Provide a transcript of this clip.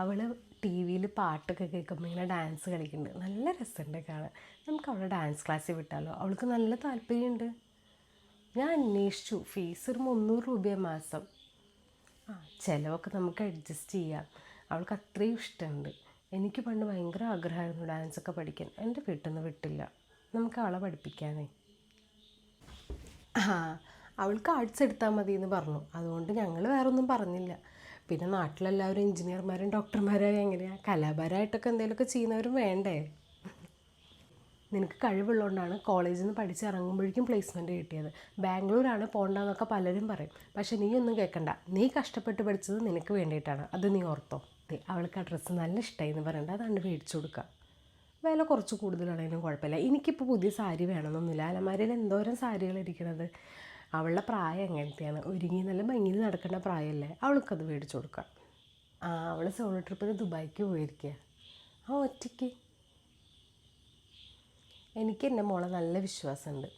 അവൾ ടി വിയിൽ പാട്ടൊക്കെ കേൾക്കുമ്പോൾ ഇങ്ങനെ ഡാൻസ് കളിക്കുന്നുണ്ട്. നല്ല രസമുണ്ട് കാണാൻ. നമുക്ക് അവളെ ഡാൻസ് ക്ലാസ്സിൽ വിട്ടാലോ? അവൾക്ക് നല്ല താല്പര്യമുണ്ട്. ഞാൻ അന്വേഷിച്ചു. ഫീസ് ഒരു 300 രൂപയാണ് മാസം. ചിലവൊക്കെ നമുക്ക് അഡ്ജസ്റ്റ് ചെയ്യാം. അവൾക്ക് അത്രയും ഇഷ്ടമുണ്ട്. എനിക്ക് പണ്ട് ഭയങ്കര ആഗ്രഹമായിരുന്നു ഡാൻസൊക്കെ പഠിക്കാൻ. എൻ്റെ വീട്ടിൽ നിന്ന് വിട്ടില്ല. നമുക്ക് അവളെ പഠിപ്പിക്കാനേ. അവൾക്ക് ആർട്സ് എടുത്താൽ മതി എന്ന് പറഞ്ഞു. അതുകൊണ്ട് ഞങ്ങൾ വേറെ ഒന്നും പറഞ്ഞില്ല. പിന്നെ നാട്ടിലെല്ലാവരും എഞ്ചിനീയർമാരും ഡോക്ടർമാരും എങ്ങനെയാണ് കലാപരമായിട്ടൊക്കെ എന്തെങ്കിലുമൊക്കെ ചെയ്യുന്നവരും വേണ്ടേ? നിനക്ക് കഴിവുള്ളതുകൊണ്ടാണ് കോളേജിൽ നിന്ന് പഠിച്ചിറങ്ങുമ്പോഴേക്കും പ്ലേസ്മെൻറ്റ് കിട്ടിയത്. ബാംഗ്ലൂരാണ് പോകണ്ടെന്നൊക്കെ പലരും പറയും. പക്ഷെ നീ ഒന്നും കേൾക്കണ്ട. നീ കഷ്ടപ്പെട്ട് പഠിച്ചത് നിനക്ക് വേണ്ടിയിട്ടാണ്. അത് നീ ഓർത്തോ. അവൾക്ക് ആ ഡ്രസ്സ് നല്ല ഇഷ്ടമായി എന്ന് പറയണ്ട. അതാണ്ട് മേടിച്ചു കൊടുക്കുക. വില കുറച്ച് കൂടുതലാണെങ്കിലും കുഴപ്പമില്ല. എനിക്കിപ്പോൾ പുതിയ സാരി വേണമെന്നൊന്നുമില്ല. അലമാരയിൽ എന്തോരം സാരികൾ ഇരിക്കണത്. അവളുടെ പ്രായം എങ്ങനത്തെയാണ്? ഒരുങ്ങി നല്ല ഭംഗിയിൽ നടക്കേണ്ട പ്രായമല്ലേ? അവൾക്കത് മേടിച്ചു കൊടുക്കുക. അവൾ സോളോ ട്രിപ്പിന് ദുബായിക്ക് പോയിരിക്കുക. ഒറ്റയ്ക്ക്. എനിക്ക് എൻ്റെ മോളെ നല്ല വിശ്വാസമുണ്ട്.